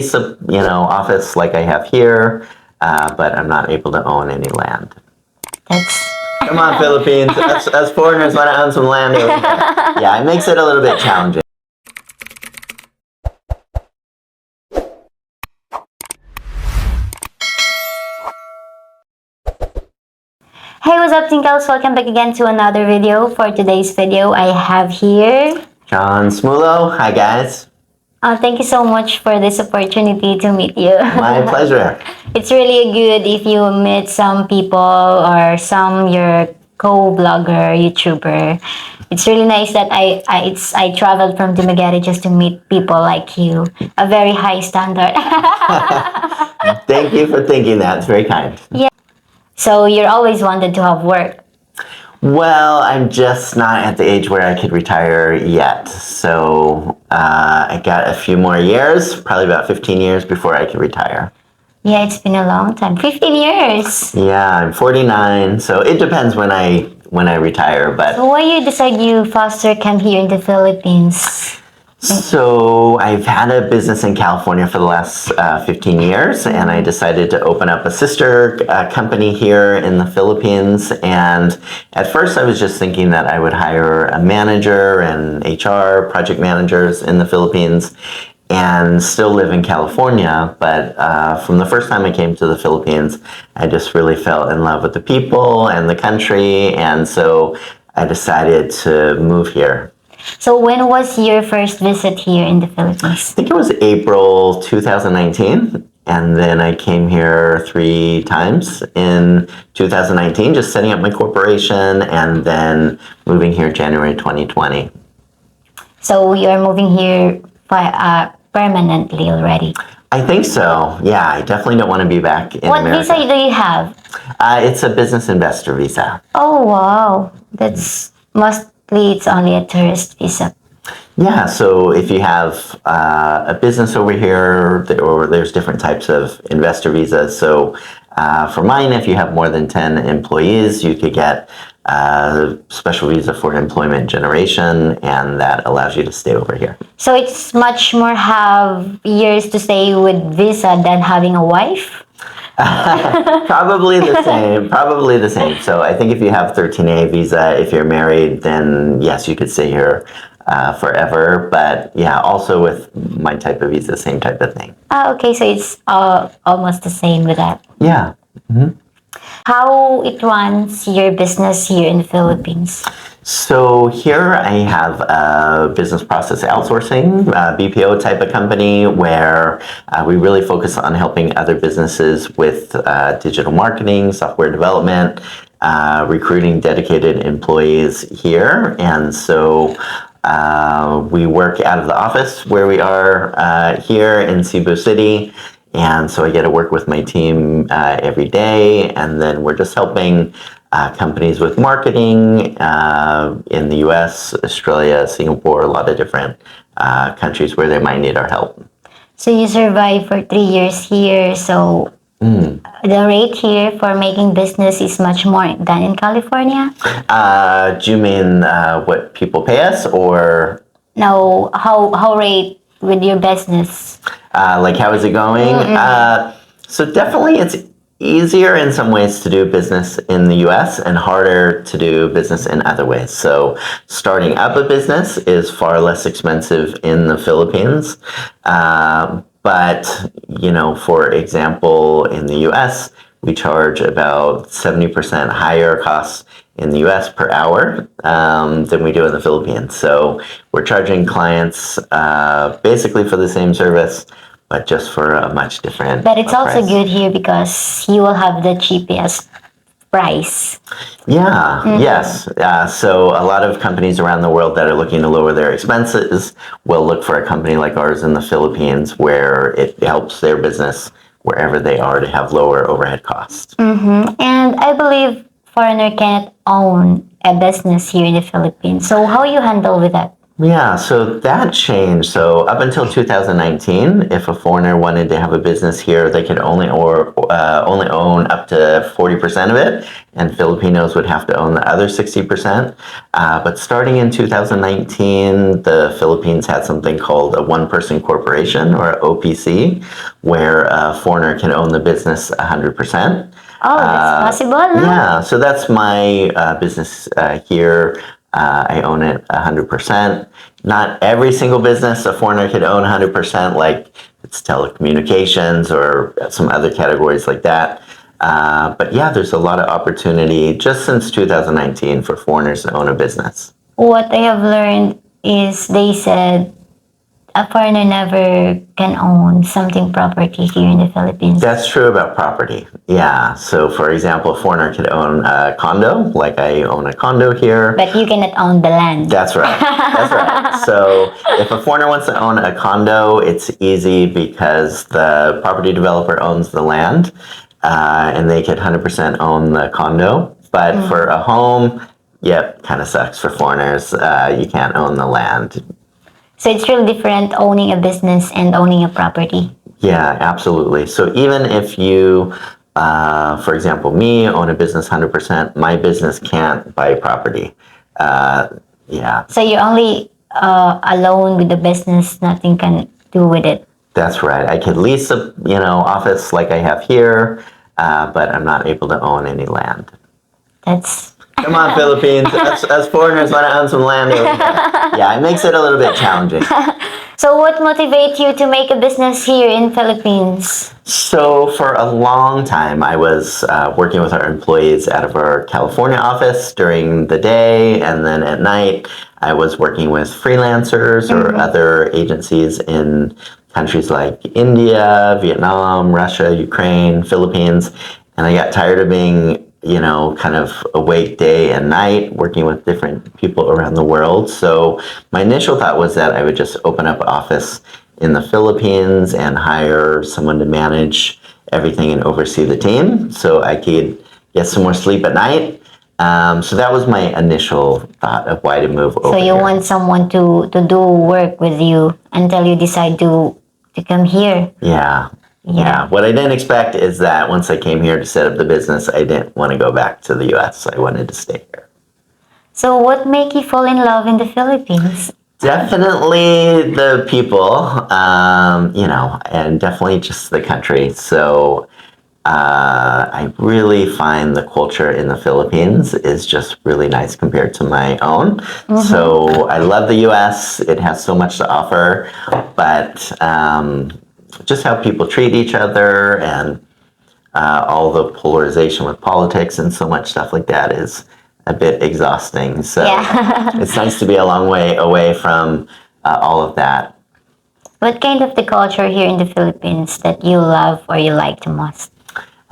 office like I have here, but I'm not able to own any land. That's Come on, Philippines. Us foreigners want to own some land over here. Yeah, it makes it a little bit challenging. Hey, what's up, Tingkles? Welcome back again to another video. For today's video, I have here John Smulo. Hi, guys. thank you so much for this opportunity to meet you. My pleasure. It's really good if you meet some people or your co-blogger, YouTuber. It's really nice that I traveled from Dumaguete just to meet people like you. A very high standard. Thank you for thinking that. It's very kind. Yeah. So you're always wanted to have work. Well, I'm just not at the age where I could retire yet. So I got a few more years, probably about 15 years before I could retire. Yeah, it's been a long time. 15 years. Yeah, I'm 49, so it depends when I retire. But So why you decide you foster camp here in the Philippines? so I've had a business in California for the last 15 years, and I decided to open up a sister company here in the Philippines. And at first I was just thinking that I would hire a manager and HR project managers in the Philippines and still live in California. But from the first time I came to the Philippines, I just really fell in love with the people and the country. And so I decided to move here. So when was your first visit here in the Philippines? I think it was April 2019, and then I came here 3 times in 2019, just setting up my corporation, and then moving here January 2020. So you're moving here permanently already? I think so. Yeah, I definitely don't want to be back in What America. visa do you have? It's a business investor visa. Oh wow, it's only a tourist visa. Yeah, so if you have a business over here, or there's different types of investor visas. So for mine, if you have more than 10 employees, you could get a special visa for employment generation, and that allows you to stay over here. So it's much more have years to stay with visa than having a wife? Probably the same. Probably the same. So I think if you have 13A visa, if you're married, then yes, you could stay here forever. But yeah, also with my type of visa, same type of thing. Okay, so it's almost the same with that. Yeah. Mm-hmm. How it runs your business here in the Philippines? So here I have a business process outsourcing, BPO type of company where we really focus on helping other businesses with digital marketing, software development, recruiting dedicated employees here. And so we work out of the office where we are here in Cebu City. And so I get to work with my team every day, and then we're just helping companies with marketing in the US, Australia, Singapore, a lot of different countries where they might need our help. So you survived for 3 years here, so the rate here for making business is much more than in California? Do you mean what people pay us, or? No, how rate with your business? Like how is it going? So definitely it's easier in some ways to do business in the US and harder to do business in other ways. So starting up a business is far less expensive in the Philippines. But, for example, in the US, we charge about 70% higher costs in the US per hour than we do in the Philippines. So we're charging clients basically for the same service, but just for a much different But it's also price. good here because you will have the cheapest price. Yeah, yes. So a lot of companies around the world that are looking to lower their expenses will look for a company like ours in the Philippines where it helps their business wherever they are to have lower overhead costs. And I believe foreigner cannot own a business here in the Philippines. So how you handle with that? Yeah, so that changed. So up until 2019, if a foreigner wanted to have a business here, they could only own up to 40% of it, and Filipinos would have to own the other 60%. But starting in 2019, the Philippines had something called a one-person corporation, or OPC, where a foreigner can own the business 100%. Oh, that's possible, no? Yeah, so that's my business here. I own it 100%. Not every single business a foreigner could own 100%, like it's telecommunications or some other categories like that. But yeah, there's a lot of opportunity just since 2019 for foreigners to own a business. What I have learned is they said a foreigner never can own something property here in the Philippines. That's true about property. Yeah. So, for example, a foreigner could own a condo, like I own a condo here. But you cannot own the land. That's right. That's right. So, if a foreigner wants to own a condo, it's easy because the property developer owns the land, and they could 100% own the condo. But for a home, yep, kind of sucks for foreigners. You can't own the land. So it's really different owning a business and owning a property. Yeah, absolutely. So even if you, for example, me own a business 100%, my business can't buy property. Yeah. So you're only alone with the business, nothing can do with it. That's right. I could lease a office like I have here, but I'm not able to own any land. That's Come on, Philippines. Us foreigners want to own some land over here. Yeah, it makes it a little bit challenging. So what motivates you to make a business here in Philippines? So for a long time, I was working with our employees out of our California office during the day, and then at night, I was working with freelancers or other agencies in countries like India, Vietnam, Russia, Ukraine, Philippines, and I got tired of being kind of awake day and night, working with different people around the world. So my initial thought was that I would just open up an office in the Philippines and hire someone to manage everything and oversee the team so I could get some more sleep at night. So that was my initial thought of why to move over So you here. want someone to do work with you until you decide to come here. Yeah. What I didn't expect is that once I came here to set up the business, I didn't want to go back to the US. I wanted to stay here. So what make you fall in love in the Philippines? Definitely the people, and definitely just the country. So I really find the culture in the Philippines is just really nice compared to my own. So I love the US. It has so much to offer, but just how people treat each other and all the polarization with politics and so much stuff like that is a bit exhausting. So it's nice to be a long way away from all of that. What kind of the culture here in the Philippines that you love or you like the most?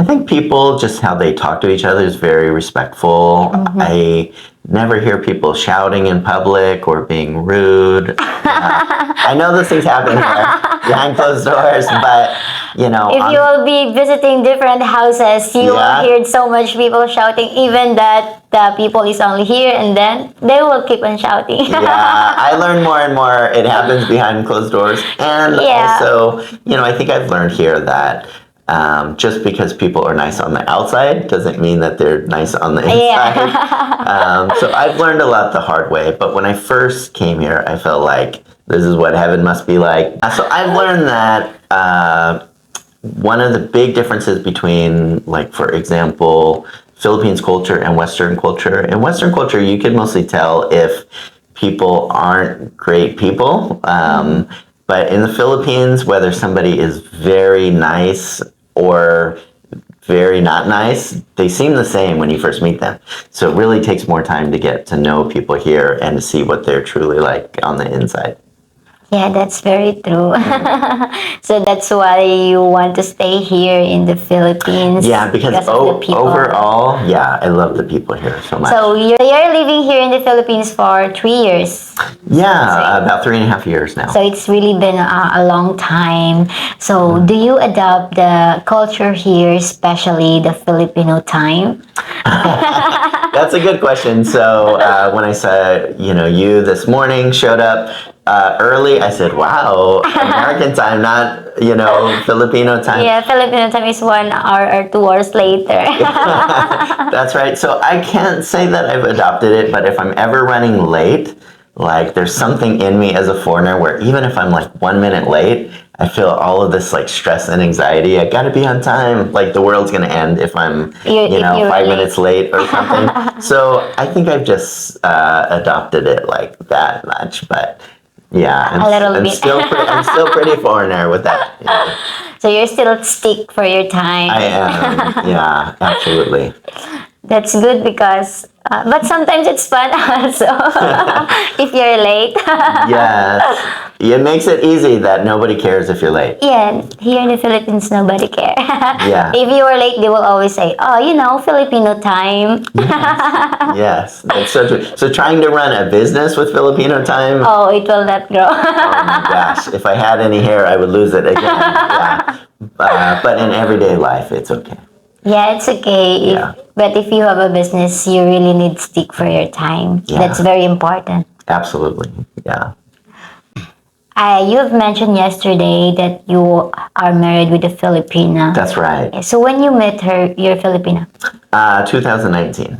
I think people, just how they talk to each other is very respectful. I never hear people shouting in public or being rude. I know those things happen here behind closed doors, but If you will be visiting different houses, you will hear so much people shouting, even that the people is only here, and then they will keep on shouting. yeah, I learn more and more. It happens behind closed doors. And also, I think I've learned here that just because people are nice on the outside doesn't mean that they're nice on the inside. So I've learned a lot the hard way. But when I first came here, I felt like this is what heaven must be like. So I've learned that one of the big differences between, like, for example, Philippines culture and Western culture. In Western culture, you can mostly tell if people aren't great people. But in the Philippines, whether somebody is very nice or very not nice, they seem the same when you first meet them. So it really takes more time to get to know people here and to see what they're truly like on the inside. Yeah, that's very true. So that's why you want to stay here in the Philippines. Yeah, because of the people. overall, I love the people here so much. So you're living here in the Philippines for 3 years. Yeah, about 3.5 years now. So it's really been a long time. So do you adopt the culture here, especially the Filipino time? That's a good question. So when I said, you this morning showed up early, I said, wow, American time, not, Filipino time. Yeah, Filipino time is 1 hour or 2 hours later. That's right. So I can't say that I've adopted it, but if I'm ever running late, like there's something in me as a foreigner where even if I'm like 1 minute late, I feel all of this like stress and anxiety. I gotta be on time. Like the world's gonna end if I'm, If you're 5 minutes late or something. So I think I've just adopted it like that much. But yeah, A little bit. I'm still pretty foreigner with that. Yeah. So you're still stick for your time. I am. Yeah, absolutely. That's good because, but sometimes it's fun also if you're late. Yes. It makes it easy that nobody cares if you're late. Yeah, here in the Philippines, nobody cares. Yeah. If you are late, they will always say, oh, Filipino time. Yes, that's so true. So trying to run a business with Filipino time, Oh, it will not grow. oh my gosh, if I had any hair, I would lose it again. Yeah. But in everyday life, it's okay. Yeah, it's okay. Yeah. But if you have a business, you really need stick for your time. Yeah. That's very important. Absolutely. Yeah. You've mentioned yesterday that you are married with a Filipina. That's right. So when you met her, you're Filipina. 2019.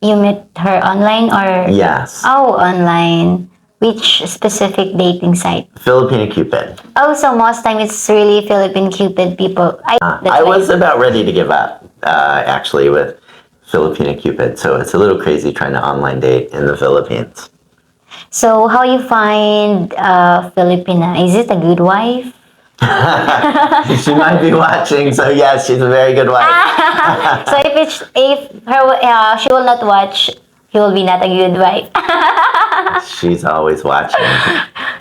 You met her online or? Yes. Oh, online. Which specific dating site? Filipina Cupid. Oh, so most time it's really Philippine Cupid people. I was about ready to give up, actually, with Filipina Cupid. So it's a little crazy trying to online date in the Philippines. So how you find Filipina? Is it a good wife? She might be watching, so yes, she's a very good wife. So she will not watch, he will be not a good wife. She's always watching.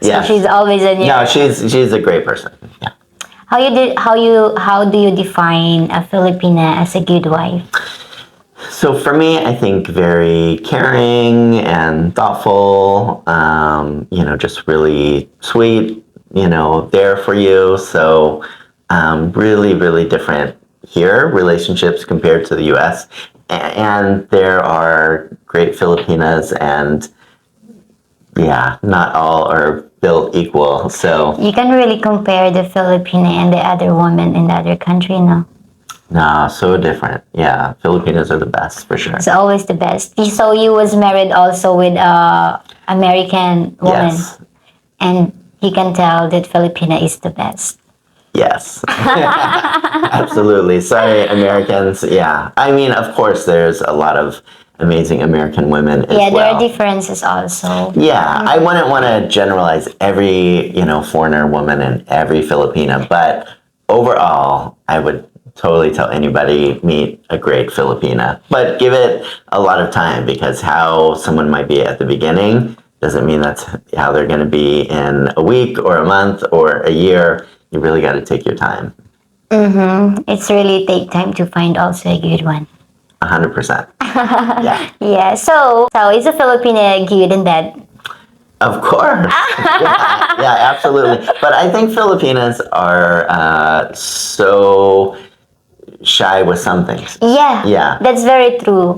So Yes. she's always in your. No, she's a great person. Yeah. How do you define a Filipina as a good wife? So for me, I think very caring and thoughtful. Just really sweet. There for you. So really, really different here relationships compared to the U.S. And there are great Filipinas, and yeah, not all are built equal. So You can really compare the Filipina and the other women in the other country, no? nah, so different. Yeah, Filipinos are the best for sure. It's always the best. So you was married also with a American woman, Yes. and you can tell that Filipina is the best. Yes. Absolutely. Sorry, Americans. Yeah. I mean, of course, there's a lot of amazing American women as Yeah, there well. are differences also. Yeah, I wouldn't want to generalize every, foreigner woman and every Filipina, but overall, I would totally tell anybody meet a great Filipina. But give it a lot of time, because how someone might be at the beginning doesn't mean that's how they're going to be in a week or a month or a year. You really got to take your time. It's really take time to find also a good one. 100%. Yeah. Yeah, so is a Filipina good and bad? Of course. Yeah, absolutely. But I think Filipinas are so shy with some things. Yeah. Yeah. That's very true.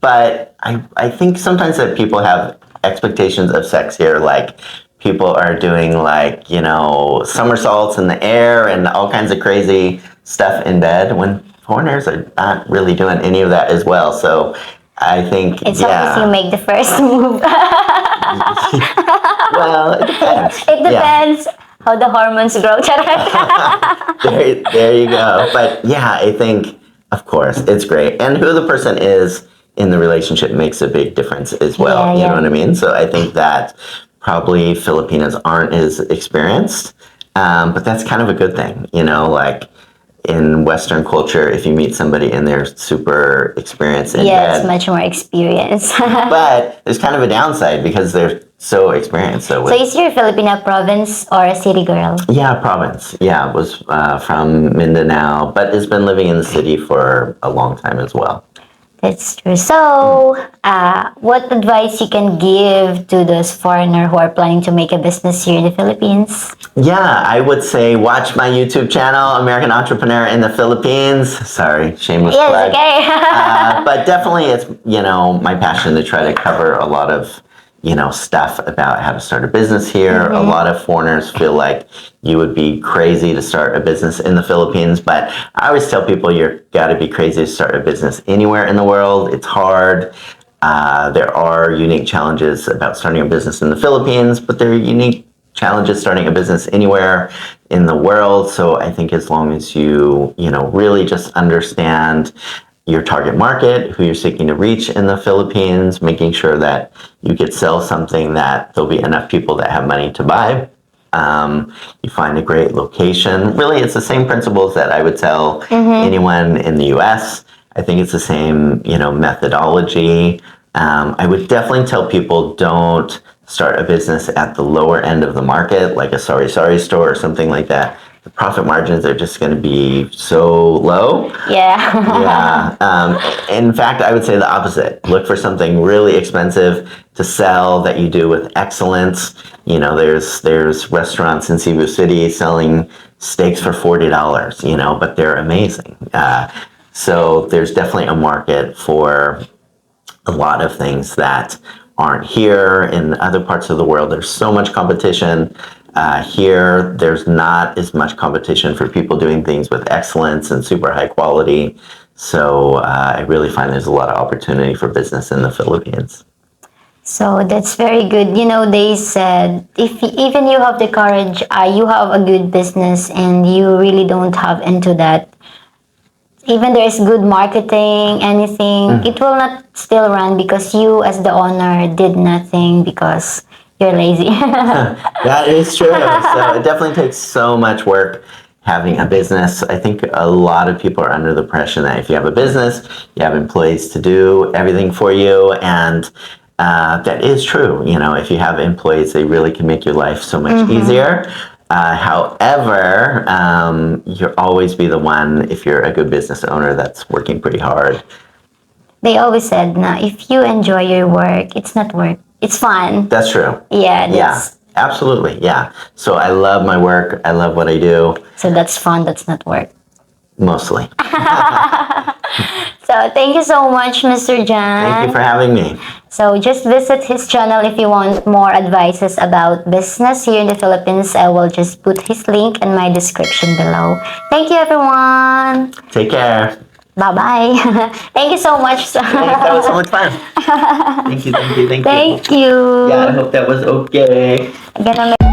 But I think sometimes that people have expectations of sex here, like people are doing like, somersaults in the air and all kinds of crazy stuff in bed, when foreigners are not really doing any of that as well. So I think, It's always you make the first move. Well, it depends. It depends how the hormones grow. There you go. But yeah, I think, of course, it's great. And who the person is in the relationship makes a big difference as well. Yeah, you yeah. know what I mean? So I think that probably Filipinas aren't as experienced, but that's kind of a good thing. Like in Western culture, if you meet somebody and they're super experienced in Yeah, it's bed, much more experience. but there's kind of a downside because they're so experienced. So So is your Filipina province or a city girl? yeah, province. Yeah, was from Mindanao, but has been living in the city for a long time as well. It's true. So, what advice you can give to those foreigner who are planning to make a business here in the Philippines? Yeah, I would say watch my YouTube channel, American Entrepreneur in the Philippines. Sorry, shameless Yes, plug. okay. But definitely it's, my passion to try to cover a lot of, stuff about how to start a business here. A lot of foreigners feel like you would be crazy to start a business in the Philippines, but I always tell people you're got to be crazy to start a business anywhere in the world. It's hard. There are unique challenges about starting a business in the Philippines, but there are unique challenges starting a business anywhere in the world. So I think as long as you, really just understand your target market, who you're seeking to reach in the Philippines, making sure that you could sell something that there'll be enough people that have money to buy. You find a great location. Really, it's the same principles that I would tell anyone in the U.S. I think it's the same, methodology. I would definitely tell people don't start a business at the lower end of the market, like a sorry store or something like that. The profit margins are just going to be so low. Yeah. In fact, I would say the opposite. Look for something really expensive to sell that you do with excellence. There's restaurants in Cebu City selling steaks for $40, but they're amazing. So there's definitely a market for a lot of things that aren't here in other parts of the world. There's so much competition. Here, there's not as much competition for people doing things with excellence and super high quality. So I really find there's a lot of opportunity for business in the Philippines. So that's very good. They said if even you have the courage, you have a good business, and you really don't have into that. Even there is good marketing, anything, it will not still run because you, as the owner, did nothing because you're lazy. That is true. So it definitely takes so much work having a business. I think a lot of people are under the impression that if you have a business, you have employees to do everything for you. And that is true. If you have employees, they really can make your life so much easier. However, you'll always be the one, if you're a good business owner, that's working pretty hard. They always said, "Now, if you enjoy your work, it's not work. It's fun." That's true. Yeah, Yeah, absolutely. Yeah. So I love my work. I love what I do. So that's fun. That's not work. Mostly. So thank you so much, Mr. John. Thank you for having me. So just visit his channel if you want more advices about business here in the Philippines. I will just put his link in my description below. Thank you, everyone. Take care. Bye-bye. Thank you so much. That was so much fun. Thank you. Thank you. Yeah, I hope that was okay. I'm gonna make